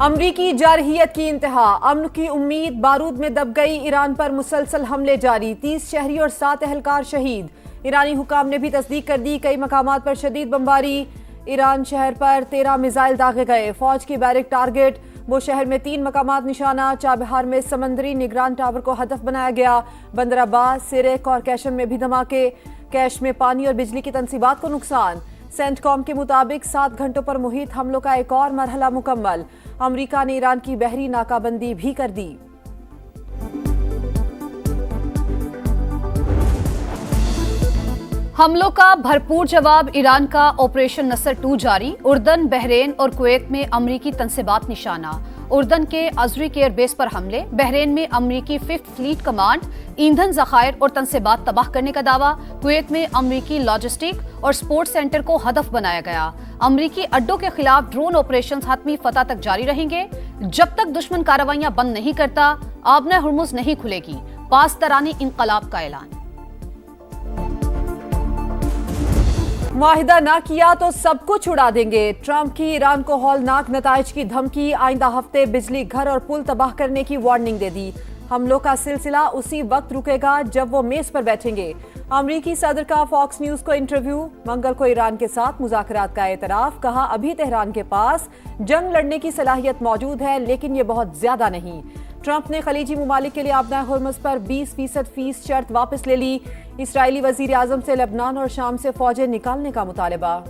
अमरीकी जारहियत की इंतहा, अमन की उम्मीद बारूद में दब गई। ईरान पर मुसलसल हमले जारी, 30 शहरी और 7 एहलकार शहीद। ईरानी हुकाम ने भी तस्दीक कर दी, कई मकामात पर शदीद बमबारी। ईरान शहर पर 13 मिसाइल दागे गए, फौज की बैरिक टारगेट। वो शहर में 3 मकामात निशाना। चाबहार में समंदरी निगरान टावर को हदफ बनाया गया। बंदराबाद, सिरेक और कैशम में भी धमाके। कैश में पानी और बिजली की तनसीबात को नुकसान। सेंटकॉम के मुताबिक 7 घंटों पर मुहित हमलों का एक और मरहला मुकम्मल। अमेरिका ने ईरान की बहरी नाकाबंदी भी कर दी। हमलों का भरपूर जवाब, ईरान का ऑपरेशन नसर 2 जारी। उर्दन, बहरेन और कुवैत में अमरीकी तनसीबात निशाना। उर्दन के अजरिक एयरबेस पर हमले, बहरेन में अमरीकी 5th फ्लीट कमांड ईंधन जखायर और तनसीबात तबाह करने का दावा। कुवैत में अमरीकी लॉजिस्टिक और स्पोर्ट्स सेंटर को हदफ बनाया गया। अमरीकी अड्डों के खिलाफ ड्रोन ऑपरेशन हतमी फतह तक जारी रहेंगे जब तक दुश्मन कार्रवाइयां बंद नहीं करता। आबना हुर्मुज नहीं खुलेगी, पासदारानी इंकलाब का ऐलान। मुआहिदा ना किया तो सब कुछ उड़ा देंगे, ट्रंप की ईरान को हौलनाक नताइज की धमकी। आइंदा हफ्ते बिजली, घर और पुल तबाह करने की वार्निंग दे दी। हमलों का सिलसिला उसी वक्त रुकेगा जब वो मेज पर बैठेंगे। अमरीकी सदर का फॉक्स न्यूज को इंटरव्यू। मंगल को ईरान के साथ मुज़ाकरात का एतराफ, कहा अभी तेहरान के पास जंग लड़ने की सलाहियत मौजूद है लेकिन ये बहुत ज्यादा नहीं। ट्रंप ने खलीजी मुमालिक के लिए आबना हुर्मुज पर 20% फीस शर्त वापस ले ली। इसराइली वजीर आजम से लेबनान और शाम से फौजें निकालने का मुतालबा।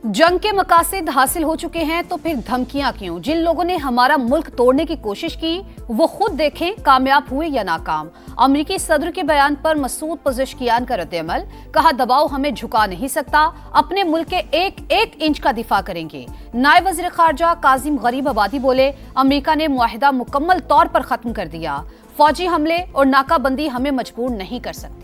जंग के मकासद हासिल हो चुके हैं तो फिर धमकियां क्यों? जिन लोगों ने हमारा मुल्क तोड़ने की कोशिश की वो खुद देखें कामयाब हुए या नाकाम। अमरीकी सदर के बयान पर मसूद पज़ेश्कियान का रद्द-ए-अमल, कहा दबाव हमें झुका नहीं सकता, अपने मुल्क के एक एक इंच का दिफा करेंगे। नायब वज़ीर ख़ारजा काजिम गरीब आबादी बोले, अमरीका ने मुआहिदा मुकम्मल तौर पर खत्म कर दिया, फौजी हमले और नाकाबंदी हमें मजबूर नहीं कर सकती।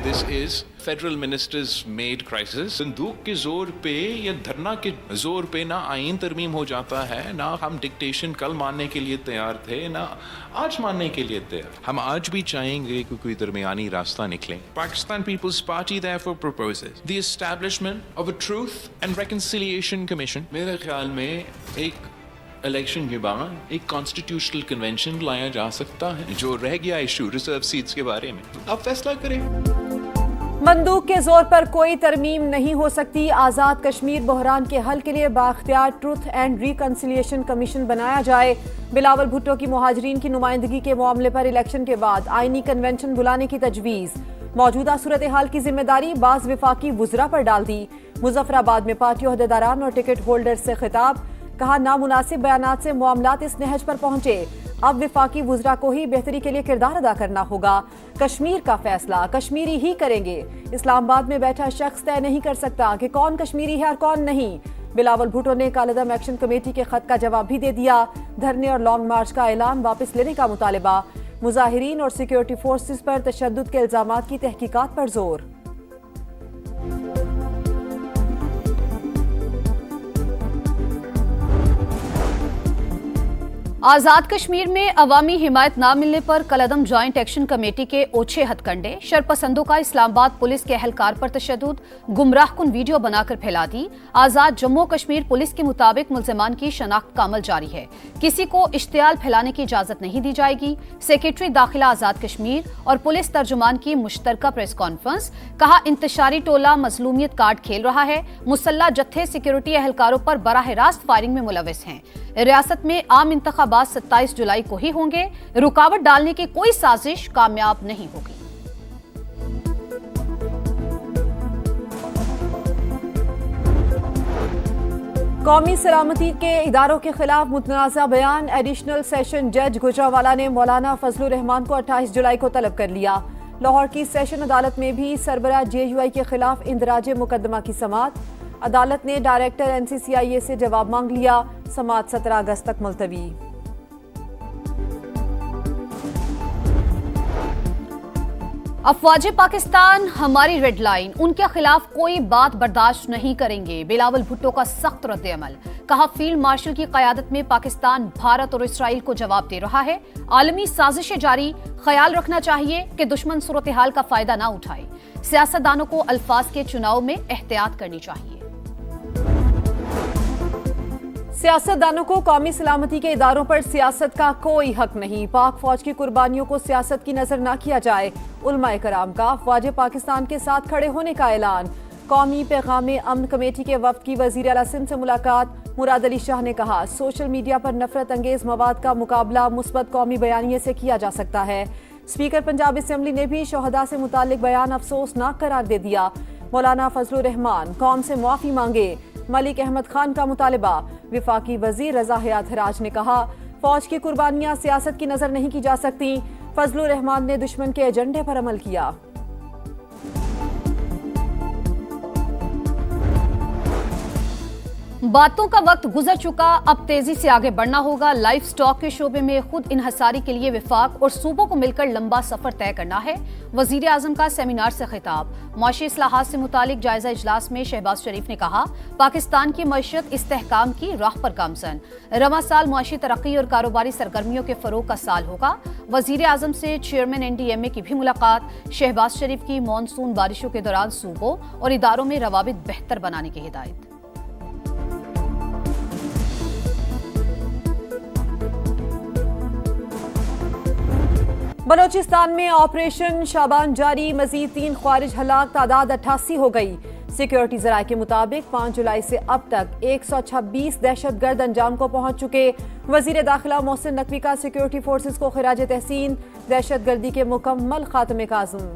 This is federal ministers made crisis. बंदूक के जोर पे या धरना के जोर पे ना आईन तरमीम हो जाता है, ना हम डिक्टेशन कल मानने के लिए तैयार थे, ना आज मानने के लिए तैयार। हम आज भी चाहेंगे कि कोई दरमियानी रास्ता निकले। Pakistan Peoples Party therefore proposes the establishment of a truth and reconciliation commission। मेरे ख्याल में एक इलेक्शन के बाद एक कॉन्स्टिट्यूशनल कन्वेंशन लाया जा सकता है। जो रह गया इशू रिजर्व सीट्स के बारे में, आप फैसला करें। बंदूक के जोर पर कोई तरमीम नहीं हो सकती। आजाद कश्मीर बहरान के हल के लिए बाख्तियार ट्रुथ एंड रिकंसिलिएशन कमीशन बनाया जाए। बिलावल भुट्टो की मुहाजिरीन की नुमाइंदगी के मामले पर इलेक्शन के बाद आईनी कन्वेंशन बुलाने की तजवीज। मौजूदा सूरत हाल की जिम्मेदारी बाज विफाकी वुज़रा पर डाल दी। मुजफ्फराबाद में पार्टी ओहदेदारान और टिकट होल्डर से खिताब, कहा नामुनासिब बयानात से मामलात इस नहज पर पहुंचे, अब विफाकी वुज़रा को ही बेहतरी के लिए किरदार अदा करना होगा। कश्मीर का फैसला कश्मीरी ही करेंगे। इस्लामाबाद में बैठा शख्स तय नहीं कर सकता कि कौन कश्मीरी है और कौन नहीं। बिलावल भुट्टो ने कालदम एक्शन कमेटी के खत का जवाब भी दे दिया। धरने और लॉन्ग मार्च का ऐलान वापस लेने का मुतालबा। मुजाहिरीन और सिक्योरिटी फोर्सेस पर तशद्दुद के इल्जामात की तहकीकात पर जोर। आजाद कश्मीर में अवामी हिमायत न मिलने पर कलदम ज्वाइंट एक्शन कमेटी के ओछे हथकंडे। शरपसंदों का इस्लामाबाद पुलिस के एहलकार पर तशद्दुद, गुमराहकुन वीडियो बनाकर फैला दी। आजाद जम्मू कश्मीर पुलिस के मुताबिक मुल्जिमान की शनाख्त का अमल जारी है, किसी को इश्तियाल फैलाने की इजाजत नहीं दी जाएगी। सेक्रेटरी दाखिला आजाद कश्मीर और पुलिस तर्जुमान की मुश्तरका प्रेस कॉन्फ्रेंस, कहा इंतशारी टोला मजलूमियत कार्ड खेल रहा है, मुसल्ला जत्थे सिक्योरिटी एहलकारों पर बराह रास्त फायरिंग में मुलविस हैं। रियासत में आम इंतखाबात 27 जुलाई को ही होंगे, रुकावट डालने की कोई साजिश कामयाब नहीं होगी। कौमी सलामती के इदारों के खिलाफ मुतनाज़ा बयान। एडिशनल सेशन जज गुजरावाला ने मौलाना फजलुर रहमान को 28 जुलाई को तलब कर लिया। लाहौर की सेशन अदालत में भी सरबरा JUI के खिलाफ इंदराज मुकदमा की समाअत। अदालत ने डायरेक्टर NCCIA से जवाब मांग लिया। समाअत 17 अगस्त तक मुलतवी। अफवाज पाकिस्तान हमारी रेड लाइन, उनके खिलाफ कोई बात बर्दाश्त नहीं करेंगे। बिलावल भुट्टो का सख्त रद्द-ए-अमल। कहा, फील्ड मार्शल की क़यादत में पाकिस्तान भारत और इसराइल को जवाब दे रहा है। आलमी साजिशें जारी, ख्याल रखना चाहिए कि दुश्मन सूरत हाल का फायदा ना उठाए। सियासतदानों को अल्फाज के चुनाव में एहतियात करनी चाहिए। सियासतदानों को कौमी सलामती के इदारों पर सियासत का कोई हक नहीं। पाक फौज की कुर्बानियों को सियासत की नजर न किया जाए। उलमाए कराम का अफवाज पाकिस्तान के साथ खड़े होने का ऐलान। कौमी पैगाम अमन कमेटी के वफ्द की वजीर आला सिंध से मुलाकात। मुराद अली शाह ने कहा, सोशल मीडिया पर नफरत अंगेज मवाद का मुकाबला मुस्बत कौमी बयानिए से किया जा सकता है। स्पीकर पंजाब असेंबली ने भी शोहदा से मुतालिक बयान अफसोसनाक करार दे दिया। मौलाना फजलुर रहमान कौम से मुआफी मांगे। मलिक अहमद खान का मुतालबा। विफाकी वजीर रजा हयात हराज ने कहा, फौज की कुर्बानियां सियासत की नजर नहीं की जा सकती। फजलुर रहमान ने दुश्मन के एजेंडे पर अमल किया। बातों का वक्त गुजर चुका, अब तेजी से आगे बढ़ना होगा। लाइफ स्टॉक के शोबे में खुद इन्हसारी के लिए विफाक और सूबों को मिलकर लंबा सफर तय करना है। वजीर आजम का सेमिनार से खिताब। मुआशी इस्लाहात से मुतालिक जायजा इजलास में शहबाज शरीफ ने कहा, पाकिस्तान की मईशत इस्तेहकाम की राह पर गामजन। रवा साल मुआशी तरक्की और कारोबारी सरगर्मियों के फरोग का साल होगा। वजीर आजम से चेयरमैन NDMA की भी मुलाकात। शहबाज शरीफ की मानसून बारिशों के दौरान सूबों और इदारों में रवाबित बेहतर बनाने की हिदायत। बलोचिस्तान में ऑपरेशन शाबान जारी। मजीद 3 ख्वारिज हलाक, तादाद 88 हो गई। सिक्योरिटी जराये के मुताबिक 5 जुलाई से अब तक 126 दहशतगर्द अंजाम को पहुंच चुके। वजीर दाखिला मोहसिन नकवी का सिक्योरिटी फोर्सेस को खिराज तहसीन। दहशतगर्दी के मुकम्मल खात्मे का अज़्म।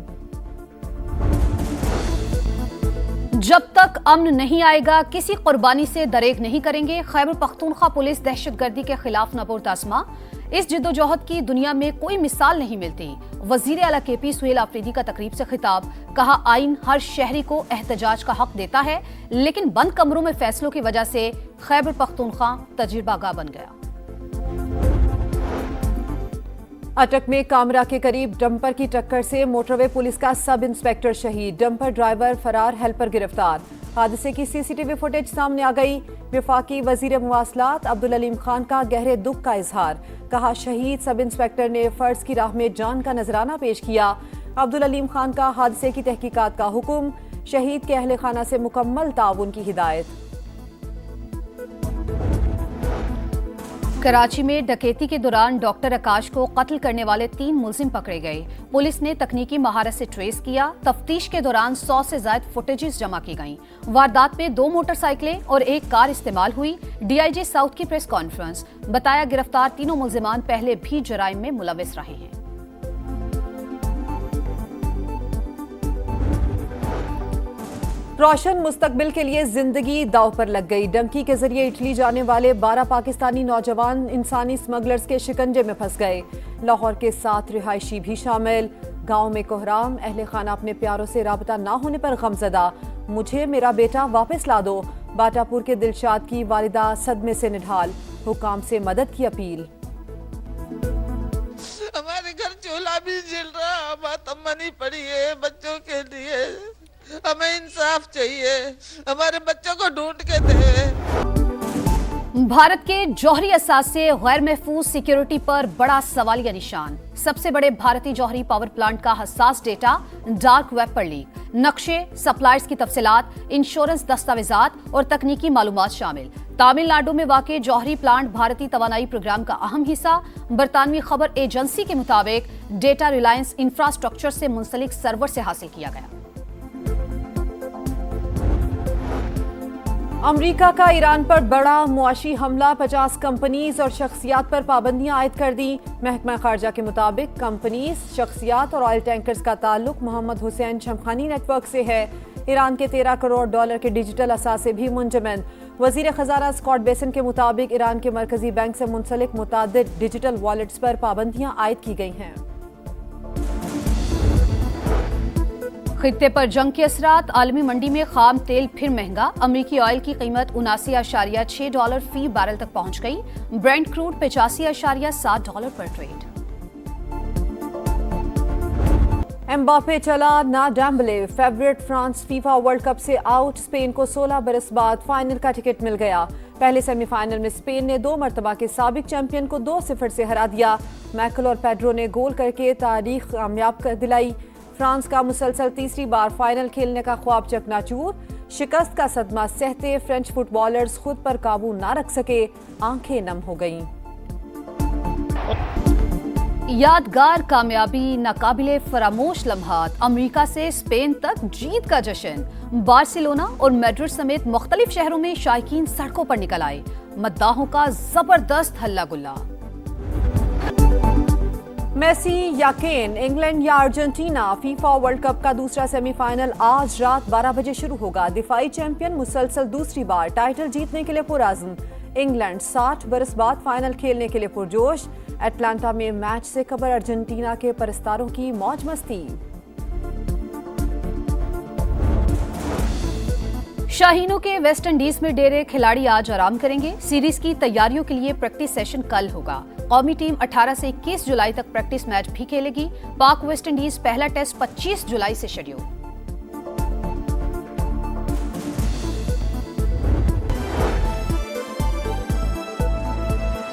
जब तक अमन नहीं आएगा किसी कुर्बानी से दरेग नहीं करेंगे। खैबर पख्तूनख्वा पुलिस दहशतगर्दी के खिलाफ नबुर्द-आज़मा। इस जिद्दोजहद की दुनिया में कोई मिसाल नहीं मिलती। वजीर आला KP सुहेल आफरीदी का तकरीब से खिताब। कहा, आइन हर शहरी को एहतजाज का हक देता है, लेकिन बंद कमरों में फैसलों की वजह से खैबर पख्तूनख्वा तजुर्बागाह बन गया। अटक में कामरा के करीब डंपर की टक्कर से मोटरवे पुलिस का सब इंस्पेक्टर शहीद। डंपर ड्राइवर फरार, हेल्पर गिरफ्तार। हादसे की CCTV फुटेज सामने आ गई। विफाकी वजीर मुवासलात अब्दुल अलीम खान का गहरे दुख का इजहार। कहा, शहीद सब इंस्पेक्टर ने फर्ज की राह में जान का नजराना पेश किया। अब्दुल अलीम खान का हादसे की तहकीकात का हुक्म। शहीद के अहले खाना से मुकम्मल ताउन की हिदायत। कराची में डकैती के दौरान डॉक्टर आकाश को कत्ल करने वाले 3 मुलजिम पकड़े गए। पुलिस ने तकनीकी महारत से ट्रेस किया। तफ्तीश के दौरान 100 से ज्यादा फुटेजेस जमा की गईं। वारदात में 2 मोटरसाइकिलें और 1 कार इस्तेमाल हुई। DIG साउथ की प्रेस कॉन्फ्रेंस। बताया, गिरफ्तार तीनों मुलजिमान पहले भी जराइम में मुलविस रहे हैं। रोशन मुस्तकबिल के लिए जिंदगी दांव पर लग गई। डंकी के जरिए इटली जाने वाले 12 पाकिस्तानी नौजवान इंसानी स्मगलर्स के शिकंजे में फंस गए। लाहौर के 7 रिहायशी भी शामिल। गांव में कोहराम। अहले खाना अपने प्यारों से राबता ना होने पर गमजदा। मुझे मेरा बेटा वापस ला दो। बाटापुर के दिलशाद की वालिदा सदमे से निढाल। हुकाम से मदद की अपील। हमारे घर चूल्हा भी जल रहा, बात अम्मनी पड़ी है बच्चों के लिए। हमें इंसाफ चाहिए, हमारे बच्चों को ढूंढ के दे। भारत के जौहरी असास से गैर महफूज सिक्योरिटी पर बड़ा सवालिया निशान। सबसे बड़े भारतीय जौहरी पावर प्लांट का हसास डेटा डार्क वेब पर लीक। नक्शे, सप्लायर्स की तफसीलात, इंश्योरेंस दस्तावेजात और तकनीकी मालूमात शामिल। तमिलनाडु में वाक़ जौहरी प्लांट भारतीय तवानाई प्रोग्राम का अहम हिस्सा। बरतानवी खबर एजेंसी के मुताबिक डेटा रिलायंस इंफ्रास्ट्रक्चर से मुंसलिक सर्वर से हासिल किया गया। अमरीका का ईरान पर बड़ा मुआशी हमला। 50 कंपनीज और शख्सियात पर पाबंदियां आयद कर दी। महकमा खारजा के मुताबिक कंपनीज, शख्सियात और ऑयल टैंकर्स का ताल्लुक मोहम्मद हुसैन शमखानी नेटवर्क से है। ईरान के $13 करोड़ के डिजिटल असासे भी मुंजमद। वजीर खजाना स्कॉट बेसन के मुताबिक ईरान के मरकजी बैंक से मुंसलिक मुतादिद डिजिटल वॉलेट्स पर पाबंदियां आयद की गई हैं। खित्ते पर जंग के असरात। आलमी मंडी में खाम तेल फिर महंगा। अमरीकी ऑयल की कीमत $79.6 फी बैरल तक पहुंच गई। ब्रेंट क्रूड $85.7 पर ट्रेड। एम्बापे चला ना Dembele, favourite France FIFA world cup से आउट। स्पेन को 16 बरस बाद फाइनल का टिकट मिल गया। पहले सेमीफाइनल में स्पेन ने 2 मरतबा के साबिक चैंपियन को 2-0 से हरा दिया। मैकल और पेड्रो ने गोल करके तारीख कामयाब कर दिलाई। फ्रांस का मुसलसल तीसरी बार फाइनल खेलने का ख्वाब चकनाचूर। शिकस्त का सदमा सहते फ्रेंच फुटबॉलर्स खुद पर काबू ना रख सके, आंखें नम हो गईं। यादगार कामयाबी, नाकाबिले फरामोश लम्हात, अमेरिका से स्पेन तक जीत का जश्न। बार्सिलोना और मैड्रिड समेत मुख्तलिफ शहरों में शायकीन सड़कों पर निकल आए। मद्दाहों का जबरदस्त हल्ला गुल्ला। मेसी या केन, इंग्लैंड या अर्जेंटीना, फीफा वर्ल्ड कप का दूसरा सेमीफाइनल आज रात 12 बजे शुरू होगा। दिफाई चैंपियन मुसलसल दूसरी बार टाइटल जीतने के लिए पुरआज़म। इंग्लैंड 60 बरस बाद फाइनल खेलने के लिए पुरजोश। एटलांटा में मैच से कबर अर्जेंटीना के परस्तारों की मौज मस्ती। शाहीनों के वेस्ट इंडीज में डेरे खिलाड़ी आज आराम करेंगे। सीरीज की तैयारियों के लिए प्रैक्टिस सेशन कल होगा। कौमी टीम 18 से 21 जुलाई तक प्रैक्टिस मैच भी खेलेगी। पाक वेस्ट इंडीज पहला टेस्ट 25 जुलाई से शेड्यूल।